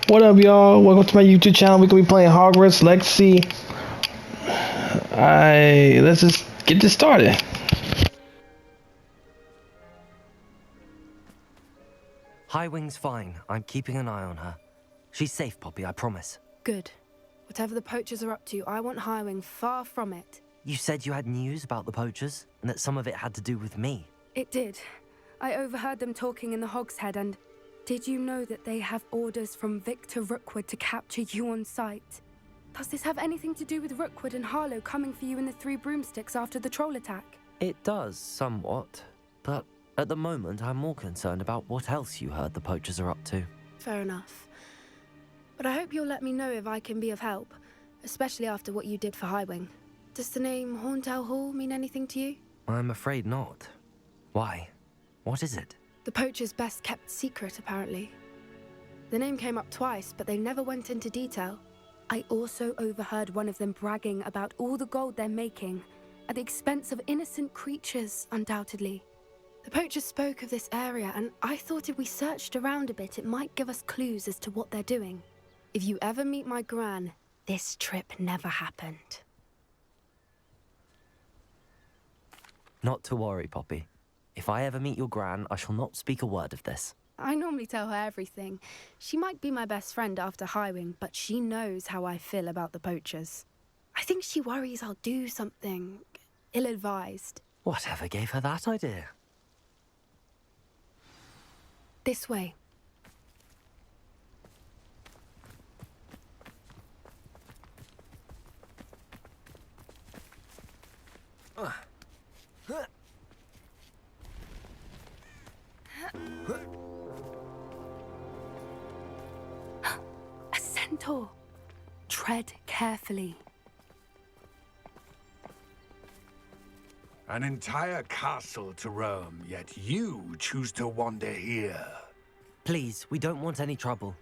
What up, y'all? Welcome to my YouTube channel. We're gonna be playing Hogwarts Legacy. Let's just get this started. Highwing's fine. I'm keeping an eye on her. She's safe, Poppy, I promise. Good. Whatever the poachers are up to, I want Highwing far from it. You said you had news about the poachers, and that some of it had to do with me. It did. I overheard them talking in the Hogshead, and did you know that they have orders from Victor Rookwood to capture you on sight? Does this have anything to do with Rookwood and Harlow coming for you in the Three Broomsticks after the troll attack? It does, somewhat. But at the moment, I'm more concerned about what else you heard the poachers are up to. Fair enough. But I hope you'll let me know if I can be of help, especially after what you did for Highwing. Does the name Horntail Hall mean anything to you? I'm afraid not. Why? What is it? The poachers' best-kept secret, apparently. The name came up twice, but they never went into detail. I also overheard one of them bragging about all the gold they're making, at the expense of innocent creatures, undoubtedly. The poachers spoke of this area, and I thought if we searched around a bit, it might give us clues as to what they're doing. If you ever meet my gran, this trip never happened. Not to worry, Poppy. If I ever meet your gran, I shall not speak a word of this. I normally tell her everything. She might be my best friend after Highwing, but she knows how I feel about the poachers. I think she worries I'll do something ill-advised. Whatever gave her that idea? This way. A centaur. Tread carefully. An entire castle to roam, yet you choose to wander here. Please, we don't want any trouble.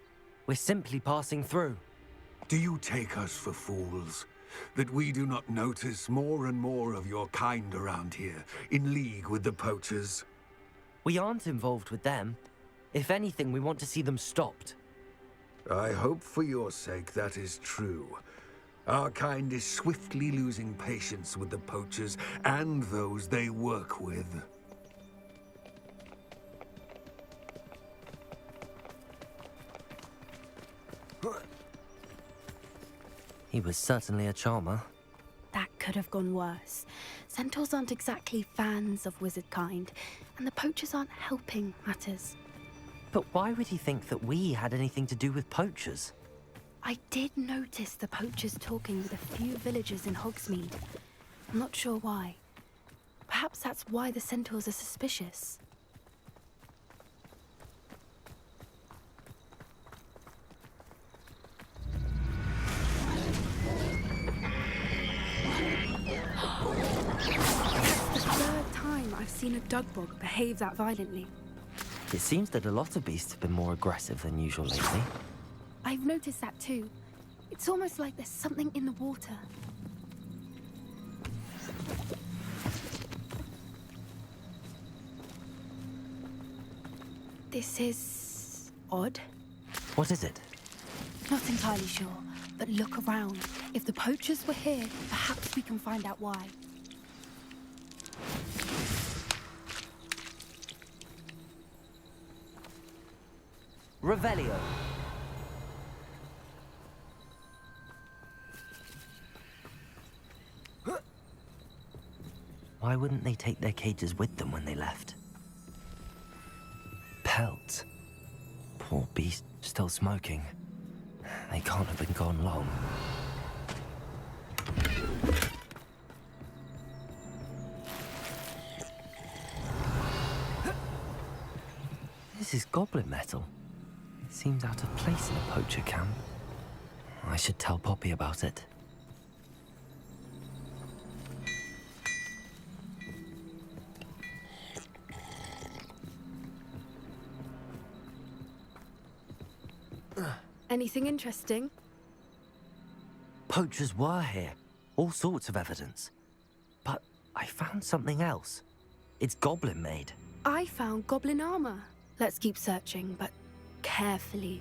We're simply passing through. Do you take us for fools? That we do not notice more and more of your kind around here, in league with the poachers? We aren't involved with them. If anything, we want to see them stopped. I hope for your sake that is true. Our kind is swiftly losing patience with the poachers and those they work with. He was certainly a charmer. That could have gone worse. Centaurs aren't exactly fans of wizard kind, and the poachers aren't helping matters. But why would he think that we had anything to do with poachers? I did notice the poachers talking with a few villagers in Hogsmeade. I'm not sure why. Perhaps that's why the centaurs are suspicious. That's the third time I've seen a dugbog behave that violently. It seems that a lot of beasts have been more aggressive than usual lately. I've noticed that too. It's almost like there's something in the water. This is odd. What is it? Not entirely sure, but look around. If the poachers were here, perhaps we can find out why. Revelio. Why wouldn't they take their cages with them when they left? Pelts. Poor beast, still smoking. They can't have been gone long. This is goblin metal. It seems out of place in a poacher camp. I should tell Poppy about it. Anything interesting? Poachers were here. All sorts of evidence. But I found something else. It's goblin made. I found goblin armor. Let's keep searching, but carefully.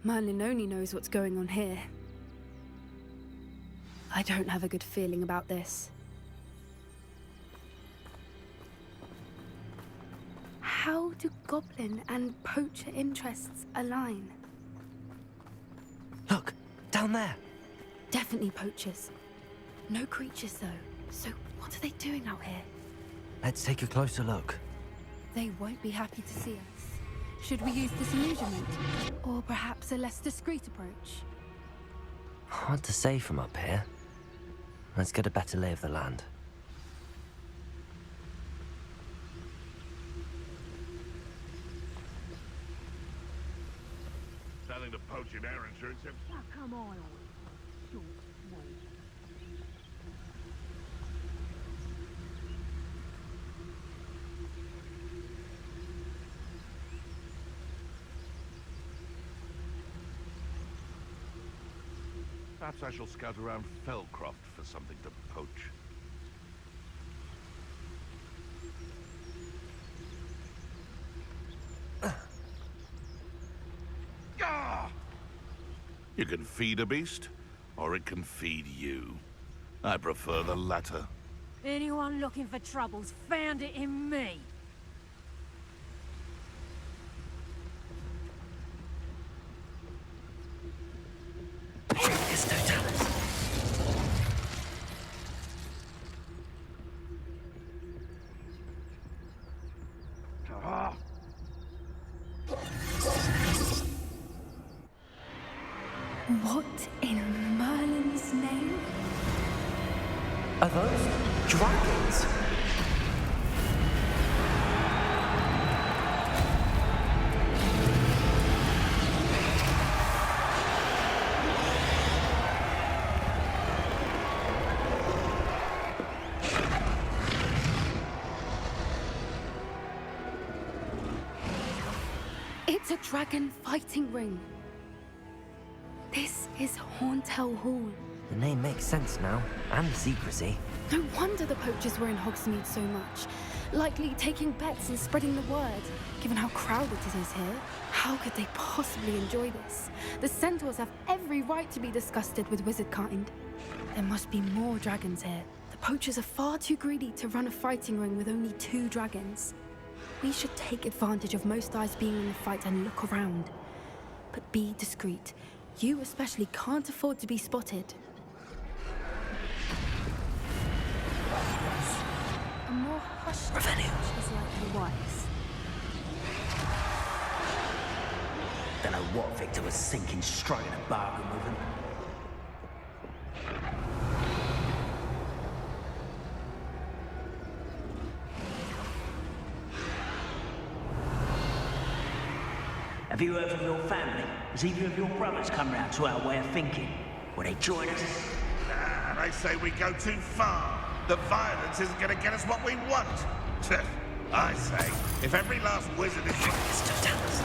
Merlin only knows what's going on here. I don't have a good feeling about this. How do goblin and poacher interests align? Look, down there. Definitely poachers. No creatures, though. So what are they doing out here? Let's take a closer look. They won't be happy to see us. Should we use disillusionment? Or perhaps a less discreet approach? Hard to say from up here. Let's get a better lay of the land. Selling the poaching air insurance. Come on. Perhaps I shall scout around Fellcroft for something to poach. Ah! You can feed a beast, or it can feed you. I prefer the latter. Anyone looking for trouble's found it in me. There's no talent. Ah! What in Merlin's name? Are those dragons? It's a dragon fighting ring. This is Horntail Hall. The name makes sense now, and the secrecy. No wonder the poachers were in Hogsmeade so much. Likely taking bets and spreading the word, given how crowded it is here. How could they possibly enjoy this? The centaurs have every right to be disgusted with wizard kind. There must be more dragons here. The poachers are far too greedy to run a fighting ring with only 2 dragons. We should take advantage of most eyes being in the fight and look around. But be discreet. You especially can't afford to be spotted. A more hushed Revenue. approach is likely wise. Don't know what Victor was thinking, striking a bargain with him. Have you heard from your family? Has either of your brothers come round to our way of thinking? Will they join us? Nah, they say we go too far. The violence isn't going to get us what we want. I say, if every last wizard is... Still talent.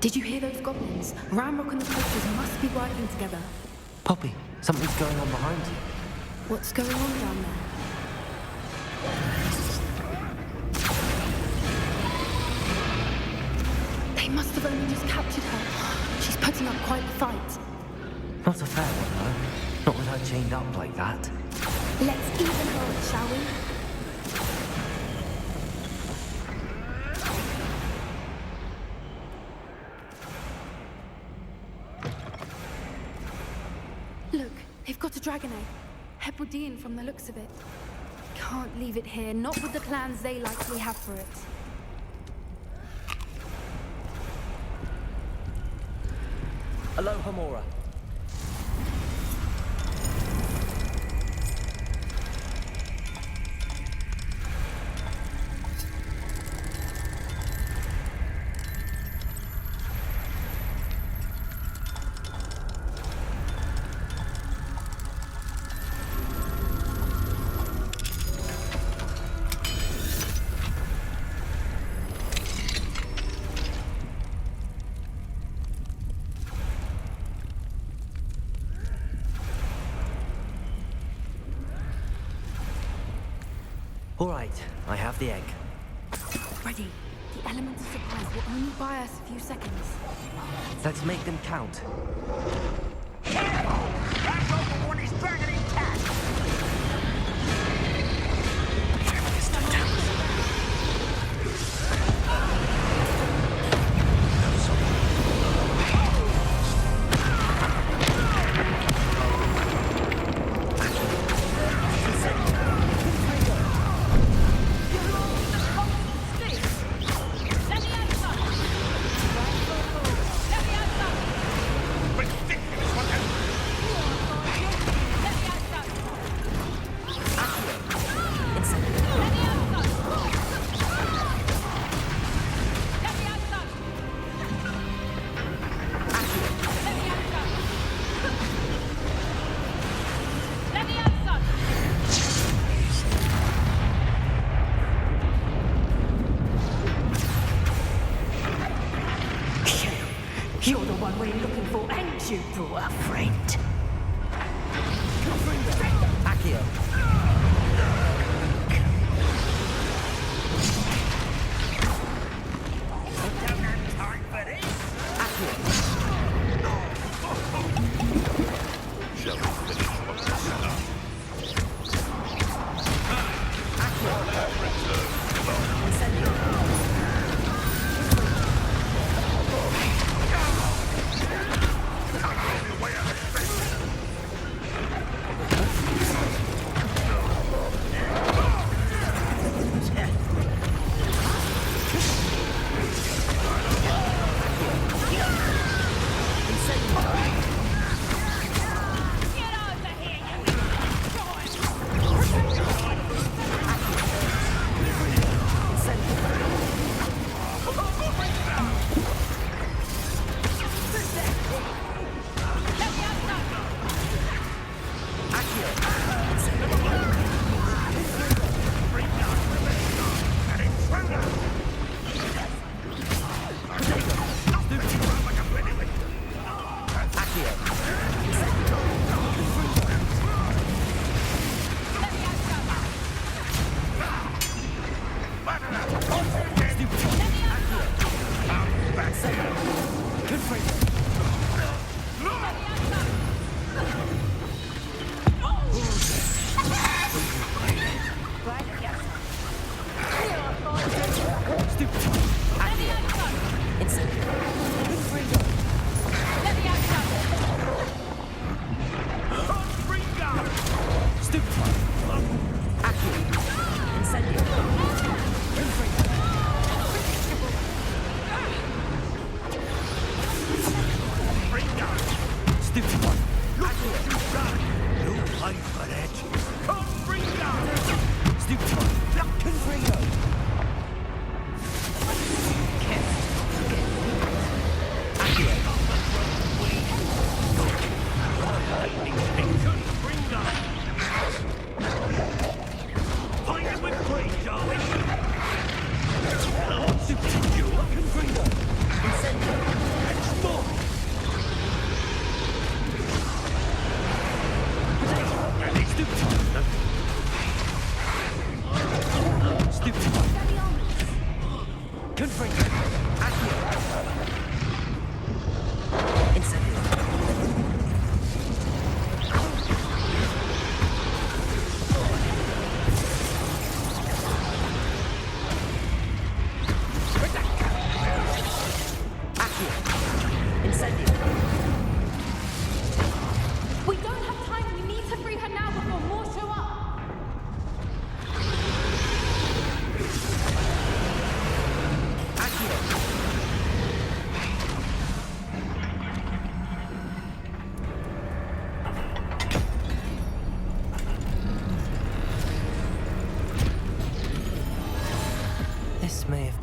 Did you hear those goblins? Ramrock and the poachers must be working together. Poppy, something's going on behind you. What's going on down there? They must have only just captured her. She's putting up quite the fight. Not a fair one, though. Not with her chained up like that. Let's even her it, shall we? Look, they've got a dragon egg. Hebridean from the looks of it. Can't leave it here, not with the plans they likely have for it. Aloha Mora. All right, I have the egg. Ready. The element of surprise will only buy us a few seconds. Let's make them count. Careful! That robot one is dragging in cash! You're the one we're looking for, ain't you, poor friend? Accio. I don't have time for this!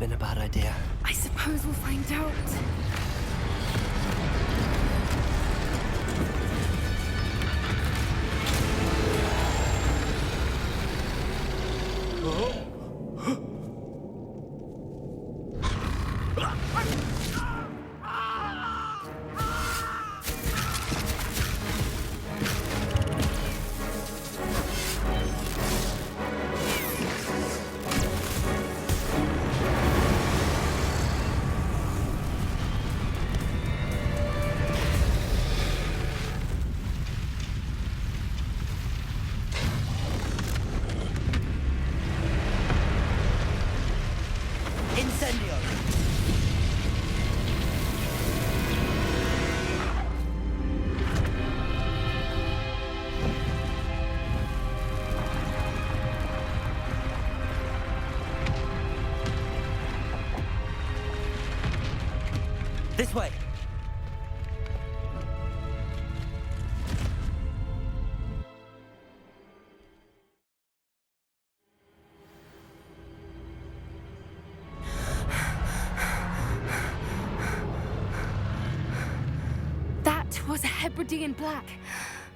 been a bad idea. I suppose we'll find out. Incendio! This way! That was a Hebridean black.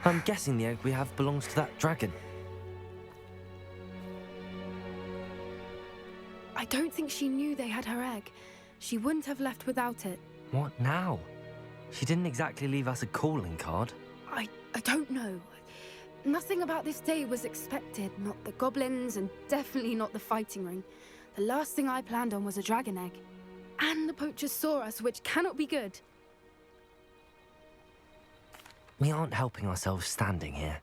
I'm guessing the egg we have belongs to that dragon. I don't think she knew they had her egg. She wouldn't have left without it. What now? She didn't exactly leave us a calling card. I don't know. Nothing about this day was expected. Not the goblins, and definitely not the fighting ring. The last thing I planned on was a dragon egg. And the poachers saw us, which cannot be good. We aren't helping ourselves standing here.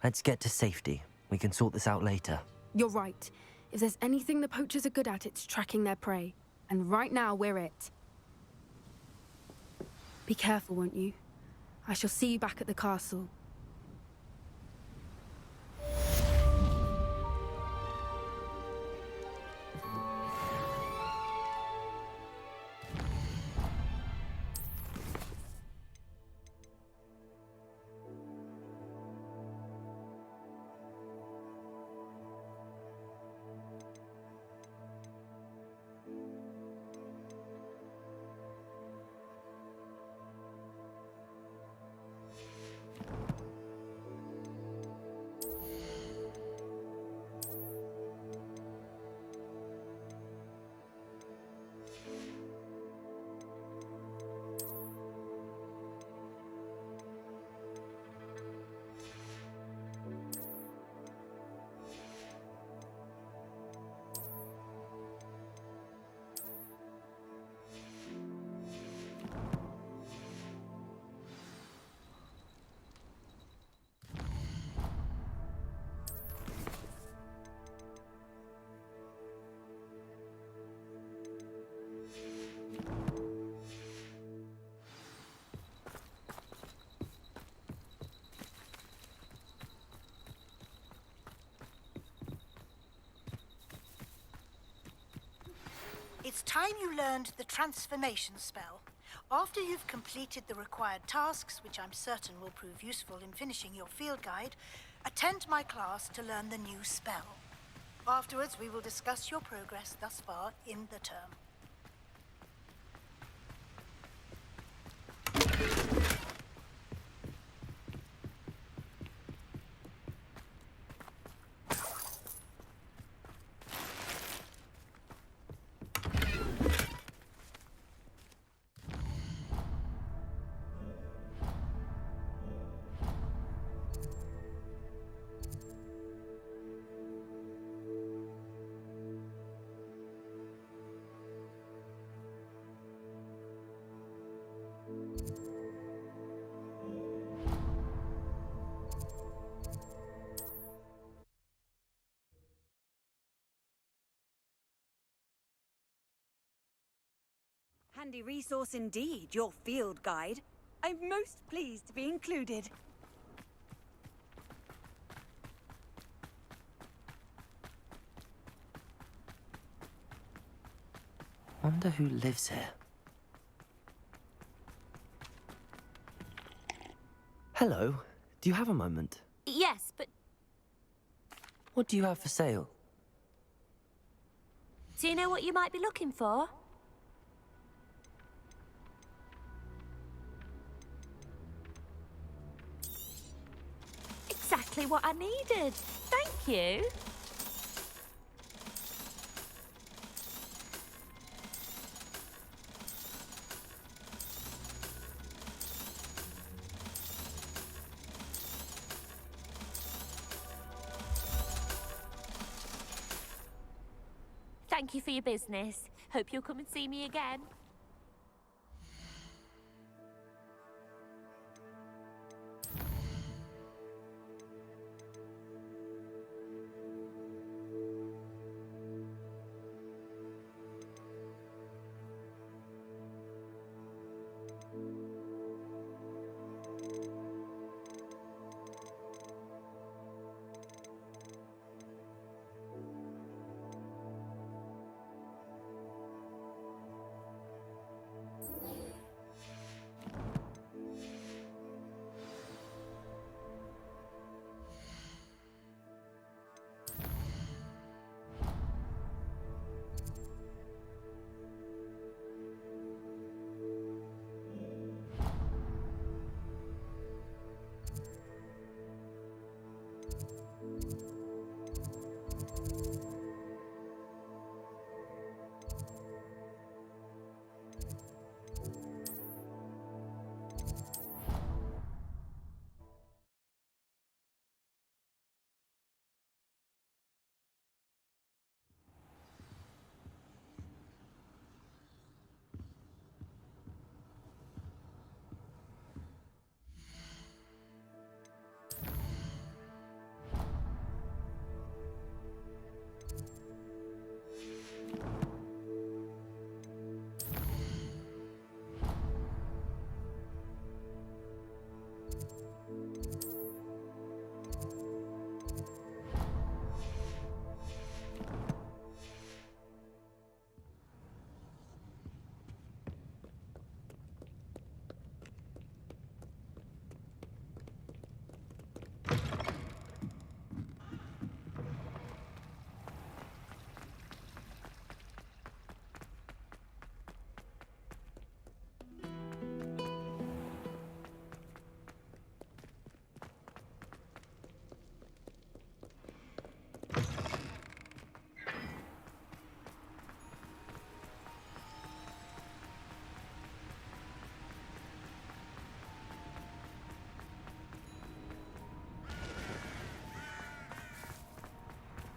Let's get to safety. We can sort this out later. You're right. If there's anything the poachers are good at, it's tracking their prey. And right now, we're it. Be careful, won't you? I shall see you back at the castle. It's time you learned the transformation spell. After you've completed the required tasks, which I'm certain will prove useful in finishing your field guide, attend my class to learn the new spell. Afterwards, we will discuss your progress thus far in the term. Handy resource indeed, your field guide. I'm most pleased to be included. Wonder who lives here. Hello, do you have a moment? Yes, but What do you have for sale? Do you know what you might be looking for? Exactly what I needed. Thank you. Thank you for your business. Hope you'll come and see me again.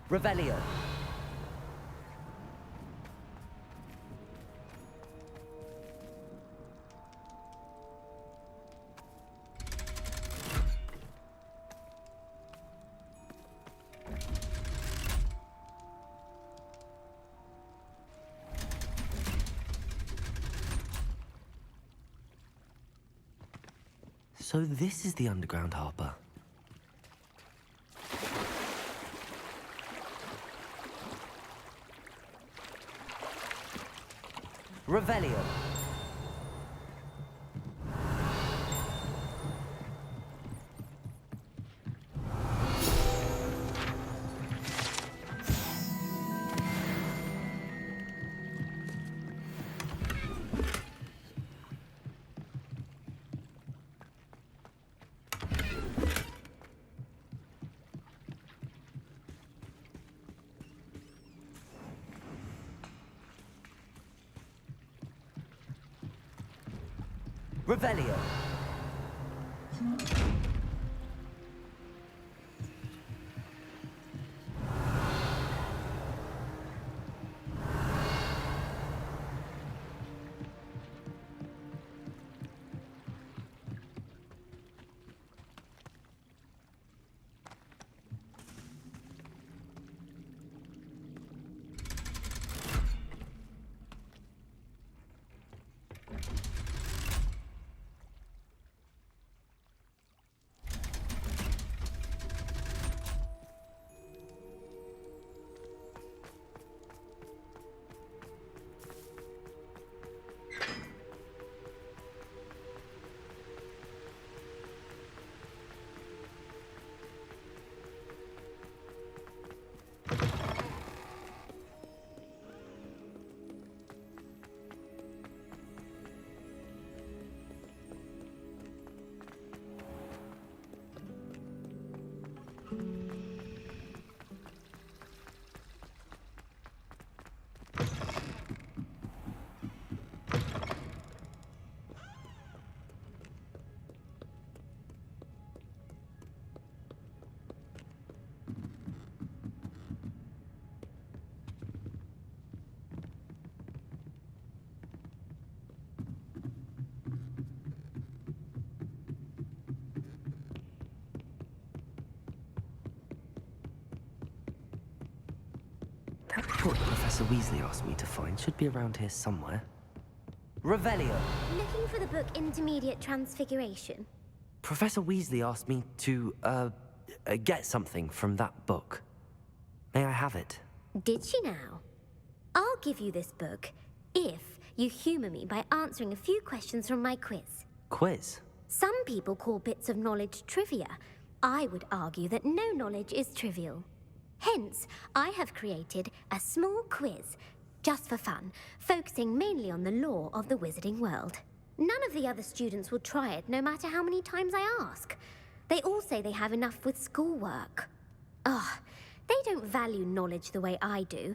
Revelio. So this is the underground harbor. Revelio. Revelio. Professor Weasley asked me to find should be around here somewhere. Revelio! Looking for the book Intermediate Transfiguration? Professor Weasley asked me to, get something from that book. May I have it? Did she now? I'll give you this book if you humour me by answering a few questions from my quiz. Quiz? Some people call bits of knowledge trivia. I would argue that no knowledge is trivial. Hence, I have created a small quiz, just for fun, focusing mainly on the lore of the wizarding world. None of the other students will try it, no matter how many times I ask. They all say they have enough with schoolwork. Ugh, they don't value knowledge the way I do.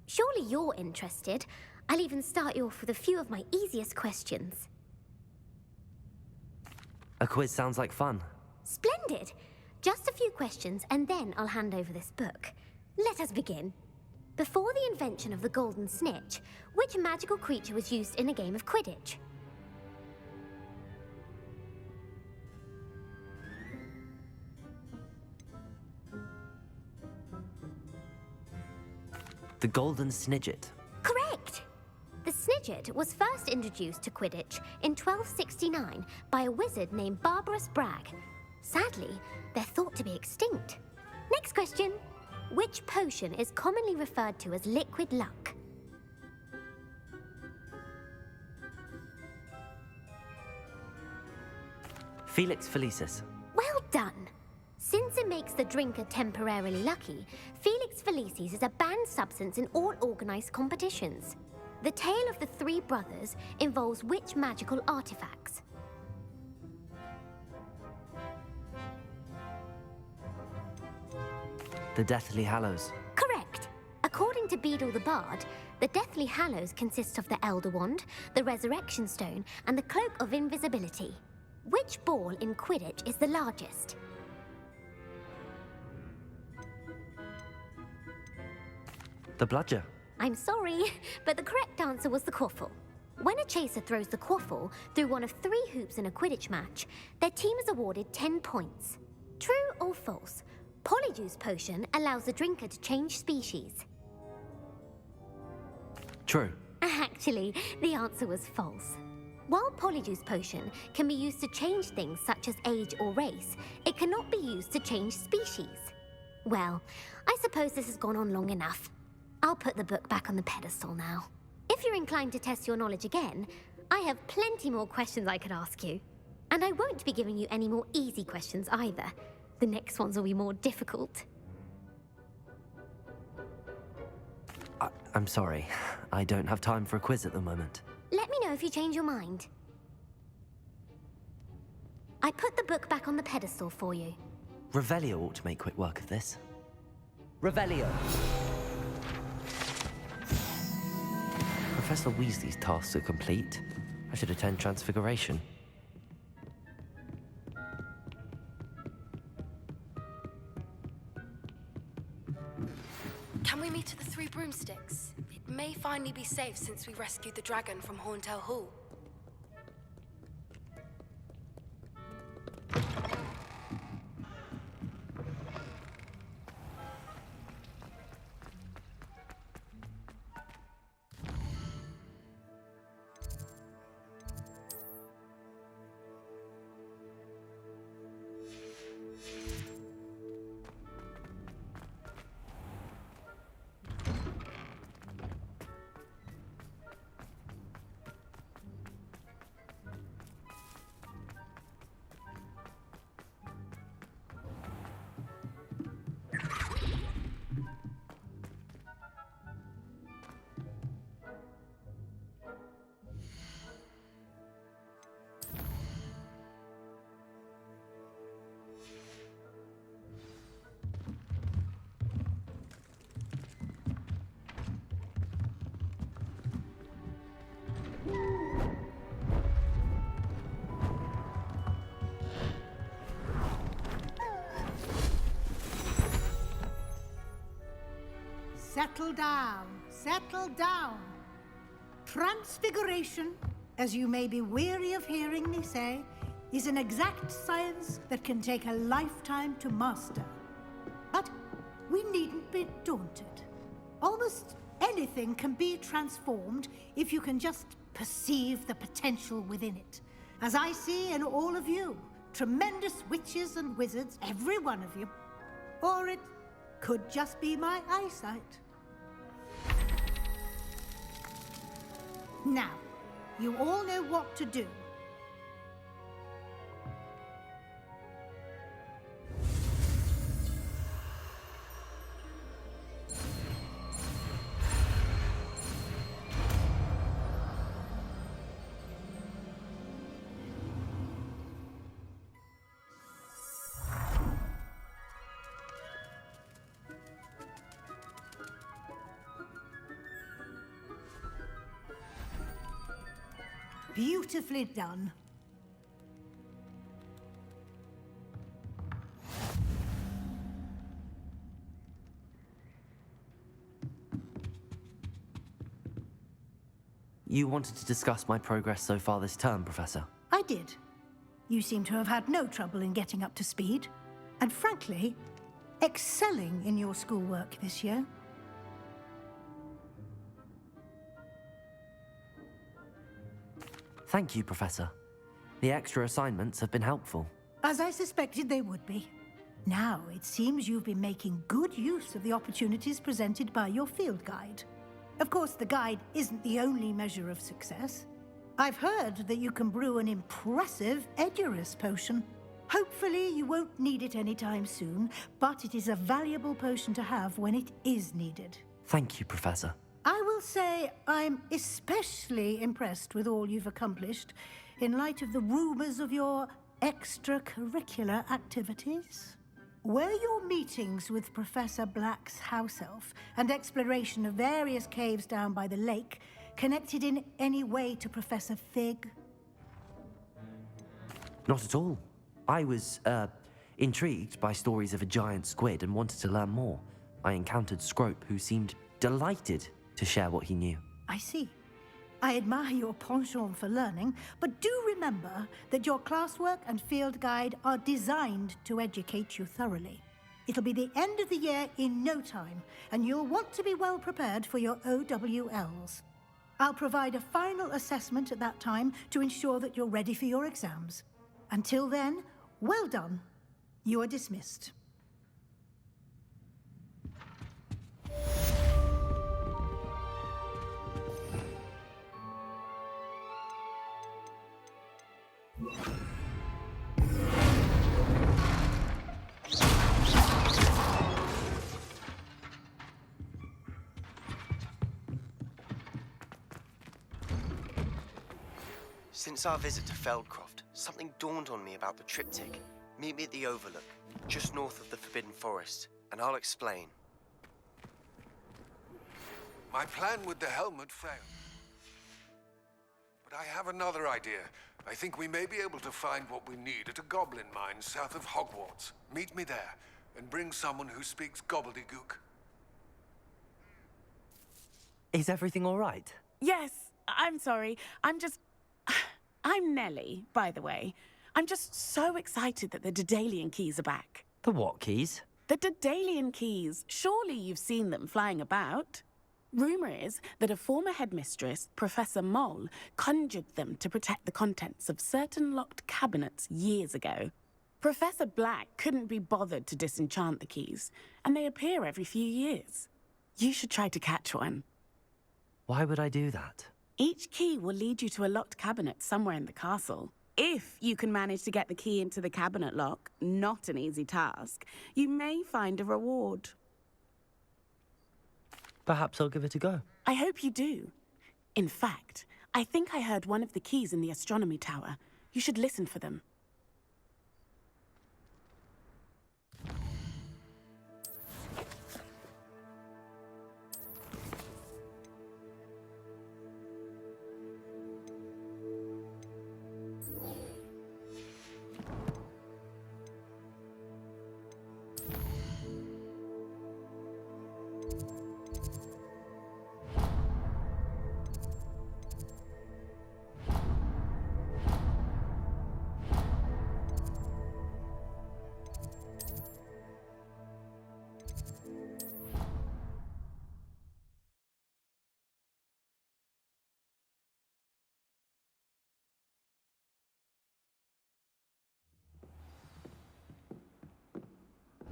Surely you're interested. I'll even start you off with a few of my easiest questions. A quiz sounds like fun. Splendid! Just a few questions, and then I'll hand over this book. Let us begin. Before the invention of the golden snitch, which magical creature was used in a game of Quidditch? The Golden Snidget. Correct! The Snidget was first introduced to Quidditch in 1269 by a wizard named Barbarous Bragg. Sadly, they're thought to be extinct. Next question. Which potion is commonly referred to as liquid luck? Felix Felicis. Well done! Since it makes the drinker temporarily lucky, Felix Felicis is a banned substance in all organized competitions. The tale of the three brothers involves which magical artifacts? The Deathly Hallows. Correct! According to Beedle the Bard, the Deathly Hallows consists of the Elder Wand, the Resurrection Stone, and the Cloak of Invisibility. Which ball in Quidditch is the largest? The Bludger. I'm sorry, but the correct answer was the quaffle. When a chaser throws the quaffle through one of 3 hoops in a Quidditch match, their team is awarded 10 points. True or false? Polyjuice Potion allows the drinker to change species. True. Actually, the answer was false. While Polyjuice Potion can be used to change things such as age or race, it cannot be used to change species. Well, I suppose this has gone on long enough. I'll put the book back on the pedestal now. If you're inclined to test your knowledge again, I have plenty more questions I could ask you. And I won't be giving you any more easy questions either. The next ones will be more difficult. I'm sorry. I don't have time for a quiz at the moment. Let me know if you change your mind. I put the book back on the pedestal for you. Revelio ought to make quick work of this. Revelio! Professor Weasley's tasks are complete. I should attend Transfiguration. Can we meet at the Three Broomsticks? It may finally be safe since we rescued the dragon from Horntail Hall. Settle down, settle down. Transfiguration, as you may be weary of hearing me say, is an exact science that can take a lifetime to master. But we needn't be daunted. Almost anything can be transformed if you can just perceive the potential within it. As I see in all of you, tremendous witches and wizards, every one of you. Or it could just be my eyesight. Now, you all know what to do. Beautifully done. You wanted to discuss my progress so far this term, Professor? I did. You seem to have had no trouble in getting up to speed. And frankly, excelling in your schoolwork this year. Thank you, Professor. The extra assignments have been helpful. As I suspected they would be. Now, it seems you've been making good use of the opportunities presented by your field guide. Of course, the guide isn't the only measure of success. I've heard that you can brew an impressive Edurus potion. Hopefully, you won't need it anytime soon, but it is a valuable potion to have when it is needed. Thank you, Professor. I will say I'm especially impressed with all you've accomplished in light of the rumors of your extracurricular activities. Were your meetings with Professor Black's house elf and exploration of various caves down by the lake connected in any way to Professor Fig? Not at all. I was, intrigued by stories of a giant squid and wanted to learn more. I encountered Scrope, who seemed delighted to share what he knew. I see. I admire your penchant for learning, but do remember that your classwork and field guide are designed to educate you thoroughly. It'll be the end of the year in no time, and you'll want to be well prepared for your OWLs. I'll provide a final assessment at that time to ensure that you're ready for your exams. Until then, well done. You are dismissed. Since our visit to Feldcroft, something dawned on me about the triptych. Meet me at the Overlook, just north of the Forbidden Forest, and I'll explain. My plan with the helmet failed. But I have another idea. I think we may be able to find what we need at a goblin mine south of Hogwarts. Meet me there, and bring someone who speaks gobbledygook. Is everything all right? Yes, I'm sorry. I'm Nellie, by the way. I'm just so excited that the Daedalian keys are back. The what keys? The Daedalian keys. Surely you've seen them flying about. Rumour is that a former headmistress, Professor Mole, conjured them to protect the contents of certain locked cabinets years ago. Professor Black couldn't be bothered to disenchant the keys, and they appear every few years. You should try to catch one. Why would I do that? Each key will lead you to a locked cabinet somewhere in the castle. If you can manage to get the key into the cabinet lock, not an easy task, you may find a reward. Perhaps I'll give it a go. I hope you do. In fact, I think I heard one of the keys in the astronomy tower. You should listen for them.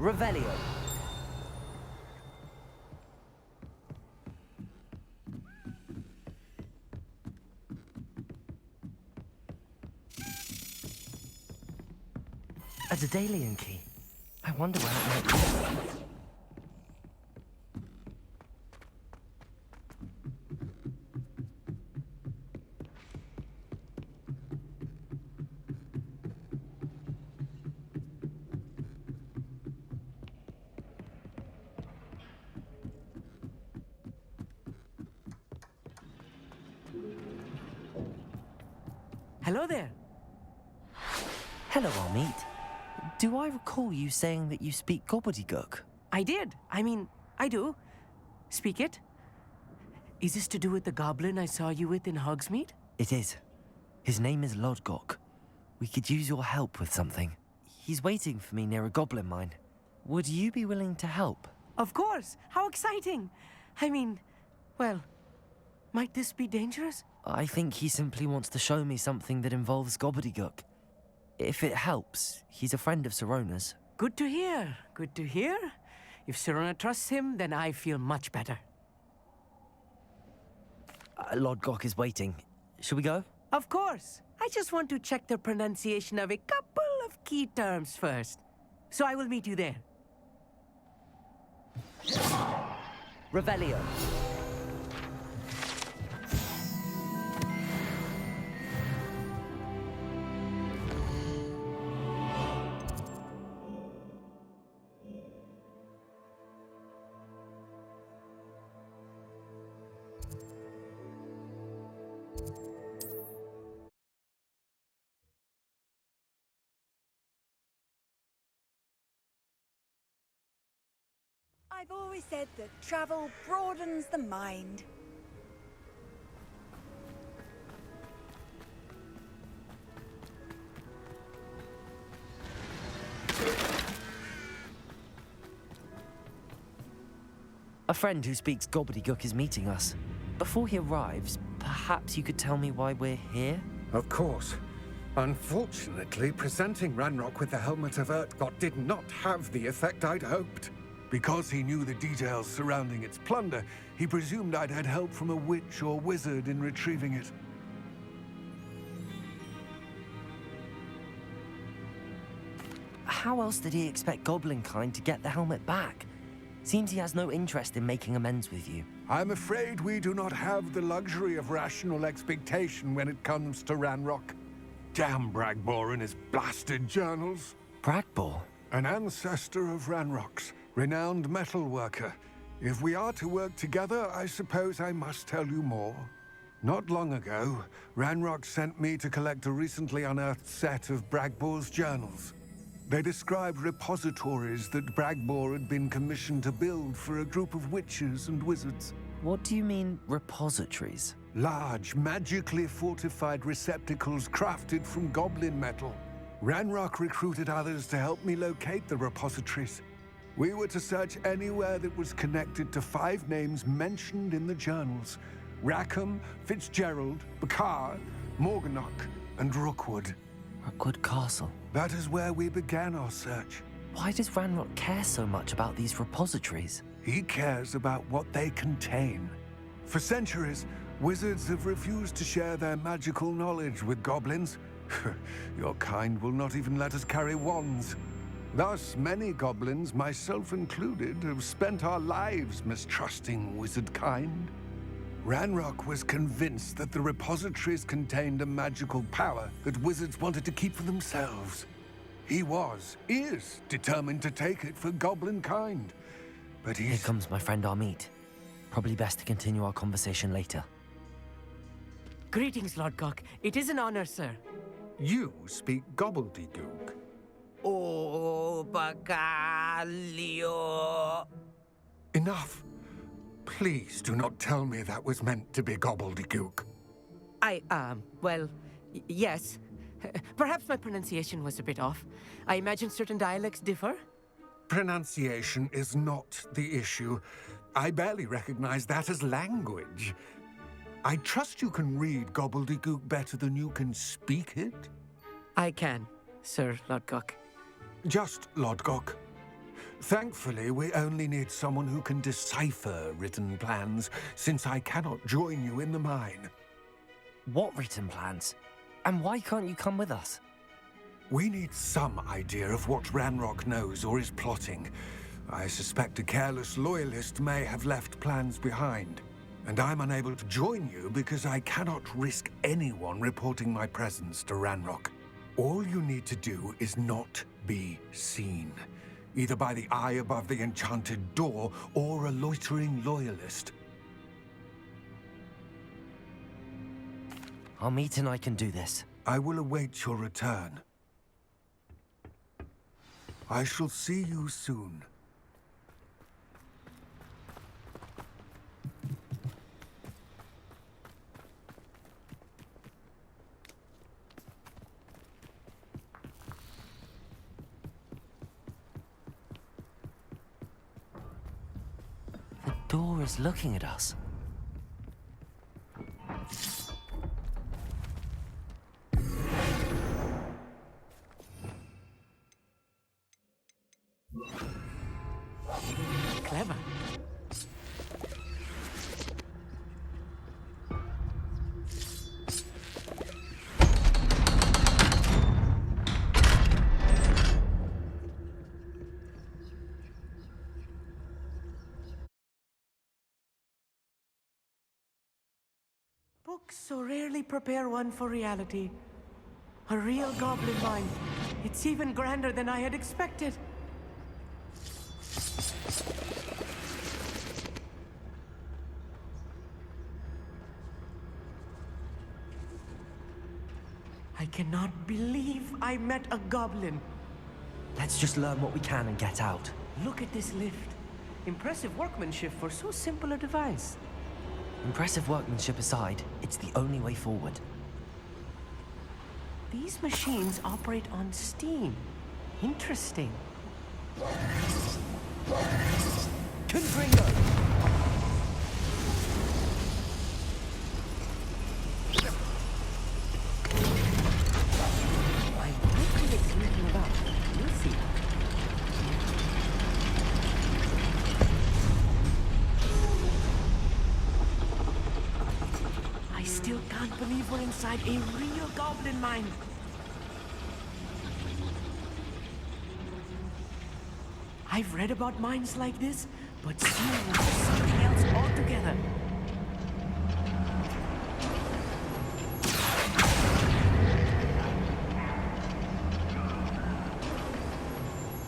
Revelio. A Daedalian key. I wonder where it might be. Hello there. Hello, Amit. Do I recall you saying that you speak gobbledygook? I did. I mean, I do. Speak it. Is this to do with the goblin I saw you with in Hogsmeade? It is. His name is Lodgok. We could use your help with something. He's waiting for me near a goblin mine. Would you be willing to help? Of course. How exciting. I mean, well, might this be dangerous? I think he simply wants to show me something that involves gobbledygook. If it helps, he's a friend of Sirona's. Good to hear. Good to hear. If Sirona trusts him, then I feel much better. Lodgok is waiting. Shall we go? Of course. I just want to check the pronunciation of a couple of key terms first. So I will meet you there. Revelio. I've always said that travel broadens the mind. A friend who speaks gobbledygook is meeting us. Before he arrives, perhaps you could tell me why we're here? Of course. Unfortunately, presenting Ranrock with the Helmet of Urtkot did not have the effect I'd hoped. Because he knew the details surrounding its plunder, he presumed I'd had help from a witch or wizard in retrieving it. How else did he expect Goblinkind to get the helmet back? Seems he has no interest in making amends with you. I'm afraid we do not have the luxury of rational expectation when it comes to Ranrock. Damn Bragbor and his blasted journals. Bragbor? An ancestor of Ranrock's, renowned metal worker. If we are to work together, I suppose I must tell you more. Not long ago, Ranrock sent me to collect a recently unearthed set of Bragbor's journals. They described repositories that Bragbor had been commissioned to build for a group of witches and wizards. What do you mean, repositories? Large, magically fortified receptacles crafted from goblin metal. Ranrock recruited others to help me locate the repositories. We were to search anywhere that was connected to 5 names mentioned in the journals: Rackham, Fitzgerald, Bakar, Morganach, and Rookwood. Rookwood Castle. That is where we began our search. Why does Ranrock care so much about these repositories? He cares about what they contain. For centuries, wizards have refused to share their magical knowledge with goblins. Your kind will not even let us carry wands. Thus, many goblins, myself included, have spent our lives mistrusting wizard kind. Ranrock was convinced that the repositories contained a magical power that wizards wanted to keep for themselves. He is determined to take it for goblin kind. But Here comes my friend Amit. Probably best to continue our conversation later. Greetings, Lodgok. It is an honor, sir. You speak gobbledygook. Oh, Bacalio. Enough. Please do not tell me that was meant to be gobbledygook. Well, yes. Perhaps my pronunciation was a bit off. I imagine certain dialects differ. Pronunciation is not the issue. I barely recognize that as language. I trust you can read gobbledygook better than you can speak it? I can, Sir Lodgok. Just Lodgok. Thankfully, we only need someone who can decipher written plans, since I cannot join you in the mine. What written plans? And why can't you come with us? We need some idea of what Ranrock knows or is plotting. I suspect a careless loyalist may have left plans behind. And I'm unable to join you because I cannot risk anyone reporting my presence to Ranrock. All you need to do is not be seen, either by the eye above the enchanted door or a loitering loyalist. Amit and I can do this. I will await your return. I shall see you soon. The door is looking at us. Clever. Books so rarely prepare one for reality. A real goblin mine. It's even grander than I had expected. I cannot believe I met a goblin. Let's just learn what we can and get out. Look at this lift. Impressive workmanship for so simple a device. Impressive workmanship aside, it's the only way forward. These machines operate on steam. Interesting. Confringo! We're inside a real goblin mine. I've read about mines like this, but seeing them is something else altogether.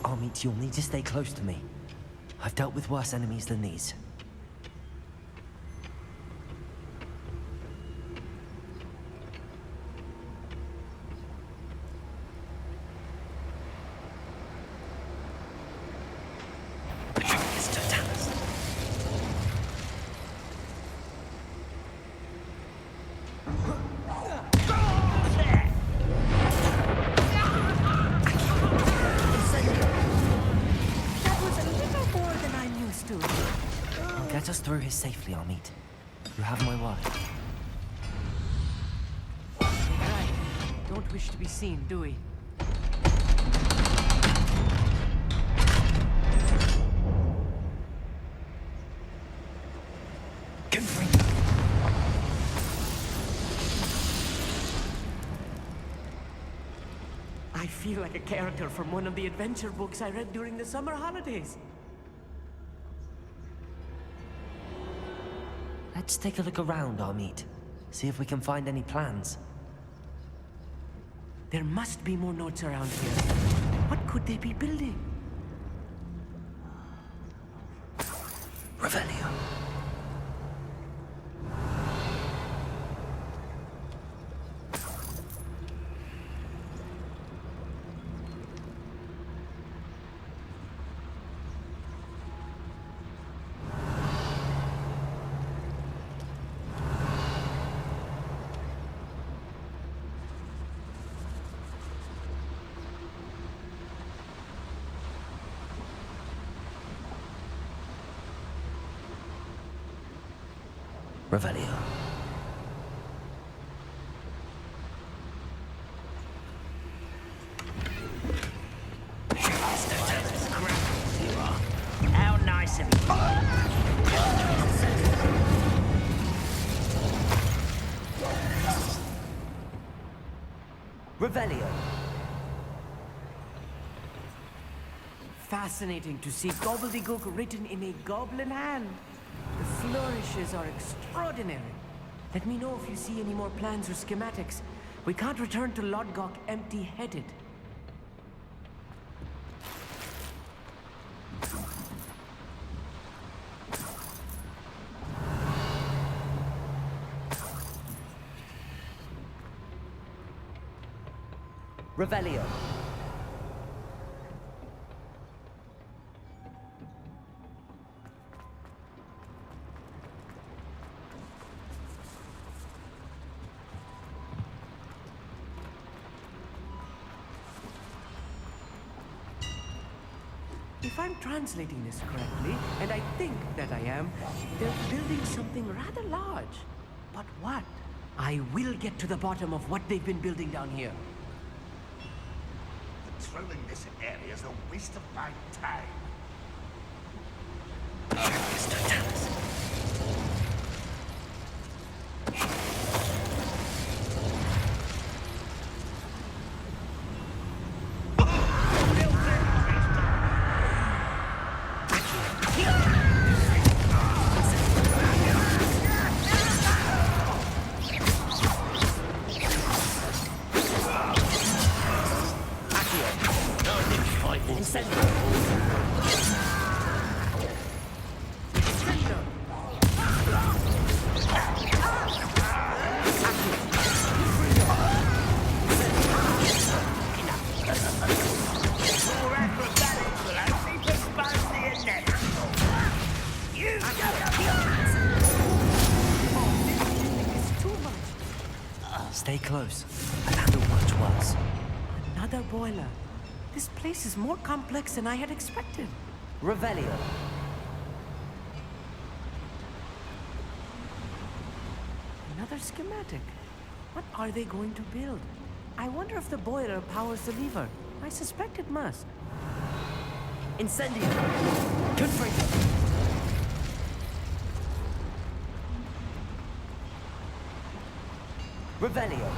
Amit, you'll need to stay close to me. I've dealt with worse enemies than these. Get us through here safely, Amit. You have my word. Right. Don't wish to be seen, do we? I feel like a character from one of the adventure books I read during the summer holidays. Let's take a look around, Amit. See if we can find any plans. There must be more notes around here. What could they be building? Revelio. Revelio. Revelio. Fascinating to see gobbledygook written in a goblin hand. The flourishes are extraordinary. Let me know if you see any more plans or schematics. We can't return to Lodgok empty-headed. Revelio. If I'm translating this correctly, and I think that I am, they're building something rather large. But what? I will get to the bottom of what they've been building down here. Patrolling this area is a waste of my time. Stay close. I'll handle much worse. Another boiler. This place is more complex than I had expected. Revelio. Another schematic. What are they going to build? I wonder if the boiler powers the lever. I suspect it must. Incendio. Confringo. Revelio.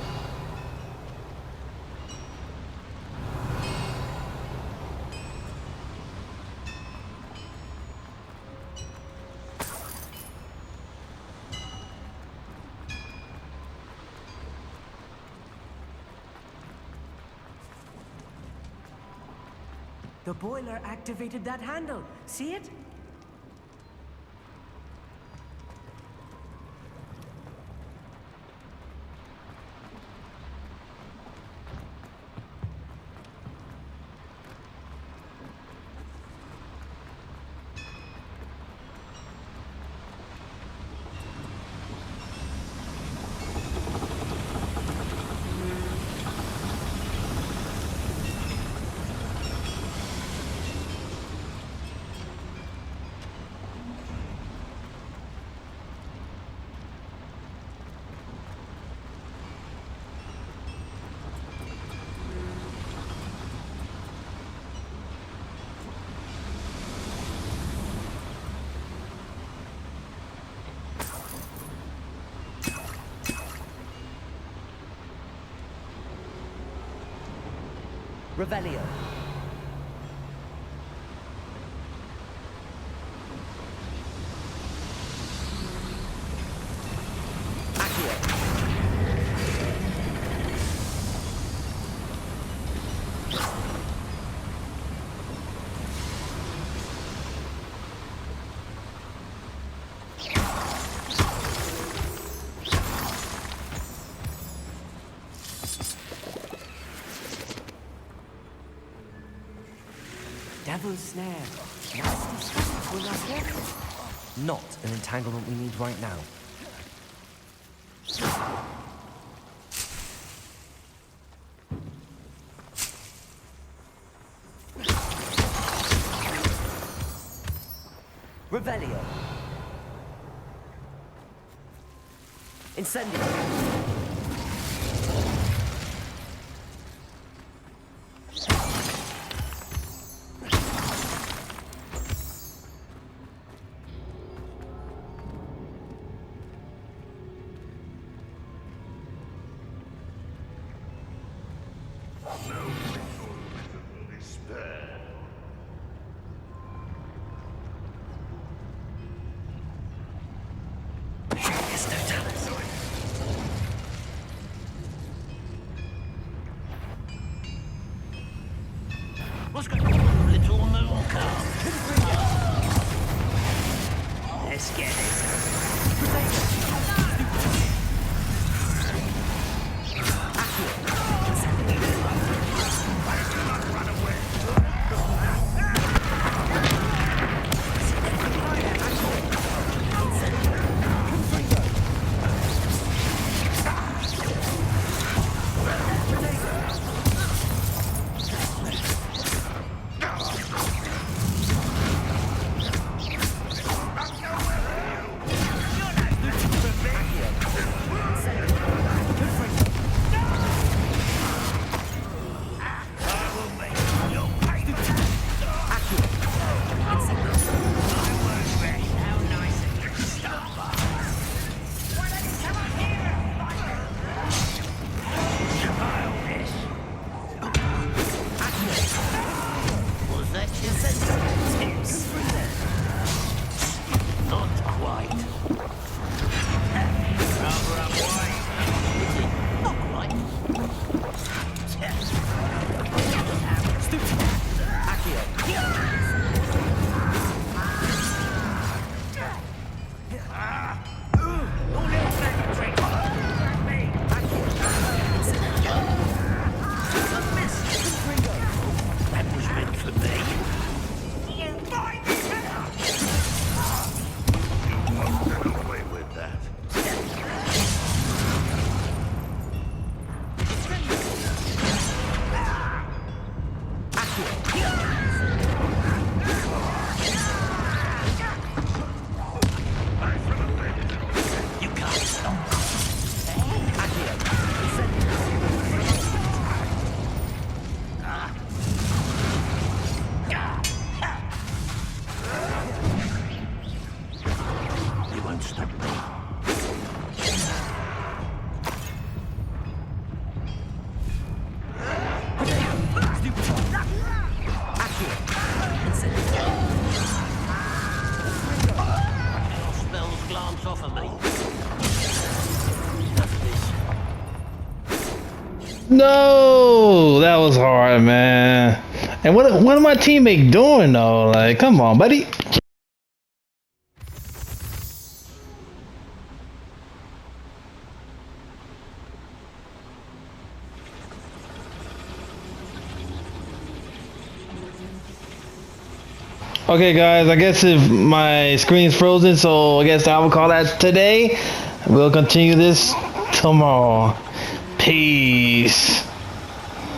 The boiler activated that handle. See it? Revelio. Devil's snare. Nasty stuff we're not careful. Not an entanglement we need right now. Revelio. Incendio. What's going on, little moon calf? Let's get it. No, that was hard, man. And what are my teammates doing though? Like, come on, buddy. Okay, guys, I guess if my screen's frozen, so I guess I will call that today. We'll continue this tomorrow. Peace.